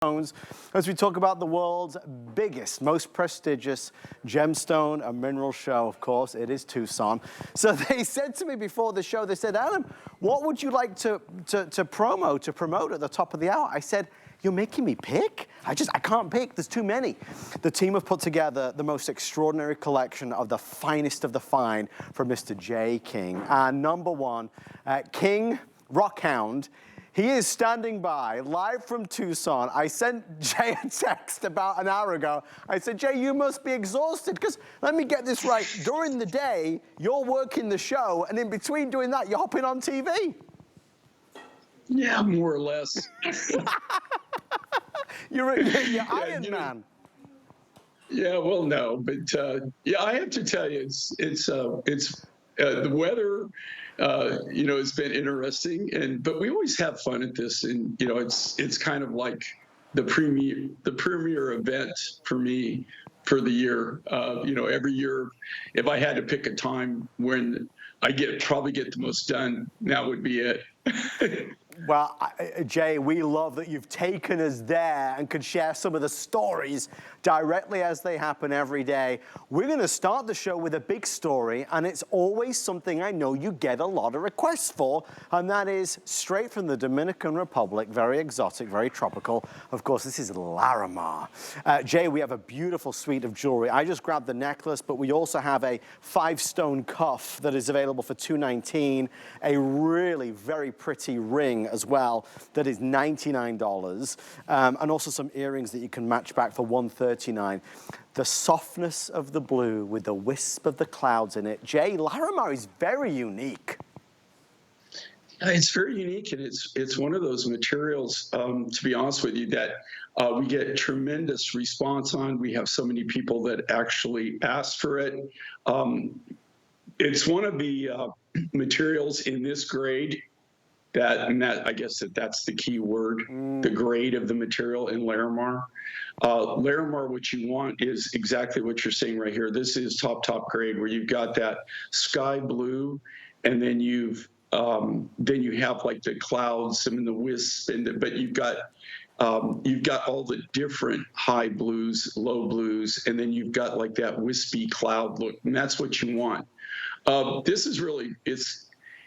as we talk about the world's biggest, most prestigious gemstone and mineral show. Of course, it is Tucson. So they said to me before the show, they said, Adam, what would you like to promote at the top of the hour? I said, you're making me pick? I can't pick, there's too many. The team have put together the most extraordinary collection of the finest of the fine from Mr. Jay King. And number one, King Rockhound. He is standing by, live from Tucson. I sent Jay a text about an hour ago. I said, Jay, you must be exhausted, because let me get this right. During the day, you're working the show, and in between doing that, you're hopping on TV. Yeah, more or less. You're Iron Man. Yeah, well, no, but yeah, I have to tell you, it's the weather. It's been interesting, but we always have fun at this, and it's kind of like the premier event for me for the year. Every year, if I had to pick a time when I probably get the most done, that would be it. Well, Jay, we love that you've taken us there and could share some of the stories directly as they happen every day. We're going to start the show with a big story, and it's always something I know you get a lot of requests for, and that is straight from the Dominican Republic, very exotic, very tropical. Of course, this is Larimar. Jay, we have a beautiful suite of jewelry. I just grabbed the necklace, but we also have a 5-stone cuff that is available for $219, a really very pretty ring as well that is $99, and also some earrings that you can match back for $139. The softness of the blue with the wisp of the clouds in it. Jay, Larimar is very unique. It's very unique, and it's one of those materials, to be honest with you, that we get tremendous response on. We have so many people that actually ask for it. It's one of the materials in this grade I guess that's the key word, the grade of the material in Larimar. Larimar, what you want is exactly what you're saying right here. This is top grade, where you've got that sky blue, and then you have like the clouds and the wisp, but you've got all the different high blues, low blues, and then you've got like that wispy cloud look, and that's what you want. This is really,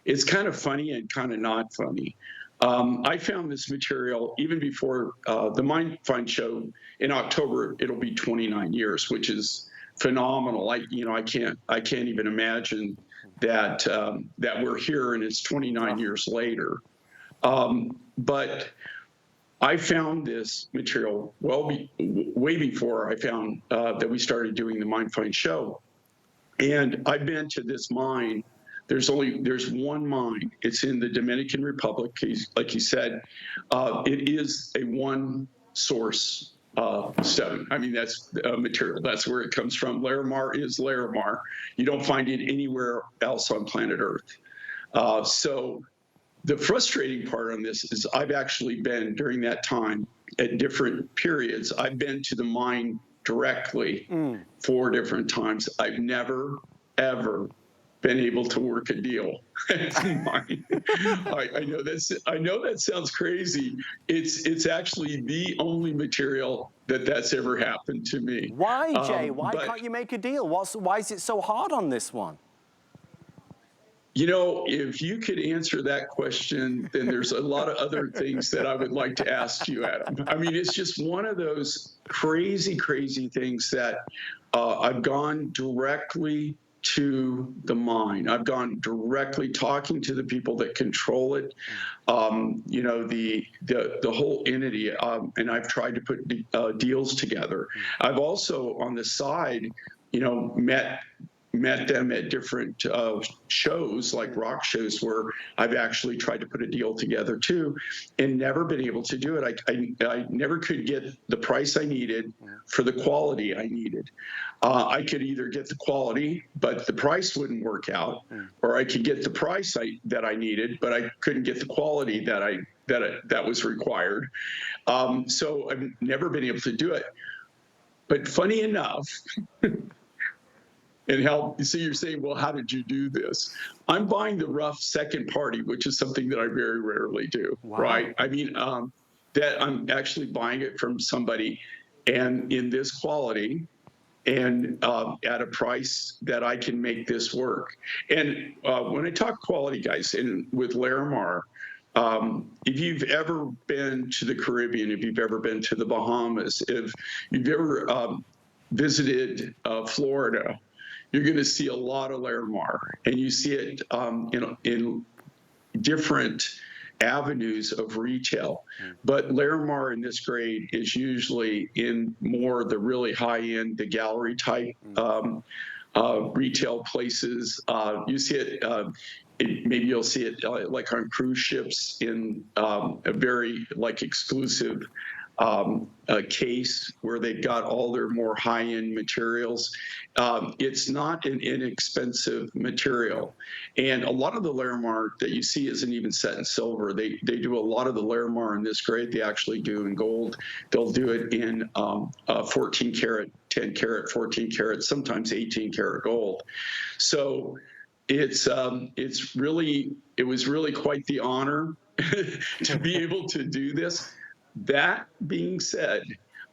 it's kind of funny and kind of not funny. I found this material even before the Mine Find show in October. It'll be 29 years, which is phenomenal. I can't even imagine that we're here and it's 29 years later. But I found this material way before I found that we started doing the Mine Find show, and I've been to this mine. There's one mine. It's in the Dominican Republic. Like you said, it is a one source stone. I mean, that's material. That's where it comes from. Larimar is Larimar. You don't find it anywhere else on planet Earth. So the frustrating part on this is I've actually been, during that time, at different periods, I've been to the mine directly 4 different times. I've never, ever been able to work a deal at the mine. I know that sounds crazy. It's actually the only material that's ever happened to me. Why, Jay? Why can't you make a deal? Why is it so hard on this one? If you could answer that question, then there's a lot of other things that I would like to ask you, Adam. I mean, it's just one of those crazy things that I've gone directly to the mine. I've gone directly talking to the people that control it, the whole entity, and I've tried to put deals together. I've also, on the side, met them at different shows, like rock shows, where I've actually tried to put a deal together too, and never been able to do it. I never could get the price I needed for the quality I needed. I could either get the quality, but the price wouldn't work out, or I could get the price that I needed, but I couldn't get the quality that was required. So I've never been able to do it. But funny enough, and so you're saying, well, how did you do this? I'm buying the rough second party, which is something that I very rarely do, right? I mean, that I'm actually buying it from somebody and in this quality and at a price that I can make this work. And when I talk quality, guys, and with Larimar, if you've ever been to the Caribbean, if you've ever been to the Bahamas, if you've ever visited Florida, you're going to see a lot of Larimar, and you see it in different avenues of retail. But Larimar in this grade is usually in more the really high-end, the gallery type retail places. You see it, maybe you'll see it like on cruise ships in a very like exclusive case where they've got all their more high-end materials. It's not an inexpensive material. And a lot of the Larimar that you see isn't even set in silver. They do a lot of the Larimar in this grade. They actually do in gold. They'll do it in 14 karat, 10 karat, 14 karat, sometimes 18 karat gold. So it was really quite the honor to be able to do this. That being said,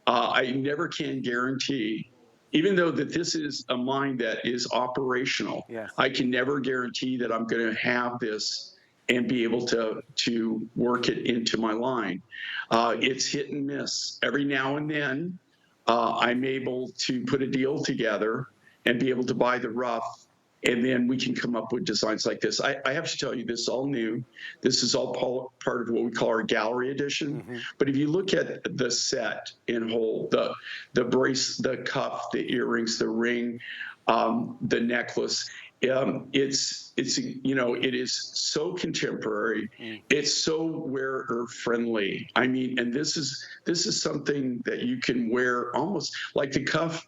I never can guarantee, even though that this is a mine that is operational, yes, I can never guarantee that I'm going to have this and be able to work it into my line. It's hit and miss. Every now and then, I'm able to put a deal together and be able to buy the rough, and then we can come up with designs like this. I have to tell you, this is all new. This is all part of what we call our gallery edition. Mm-hmm. But if you look at the set in whole, the brace, the cuff, the earrings, the ring, the necklace, it's it is so contemporary. It's so wearer friendly. I mean, and this is something that you can wear almost like the cuff.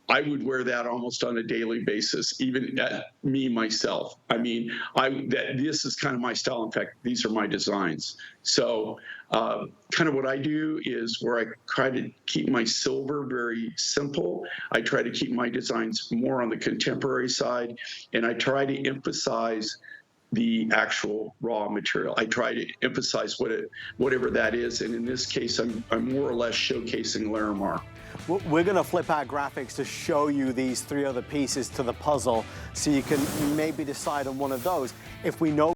I would wear that almost on a daily basis, even myself. I mean, this is kind of my style. In fact, these are my designs. So kind of what I do is where I try to keep my silver very simple. I try to keep my designs more on the contemporary side, and I try to emphasize the actual raw material. I try to emphasize whatever that is, and in this case, I'm more or less showcasing Larimar. We're going to flip our graphics to show you these three other pieces to the puzzle so you can maybe decide on one of those. If we know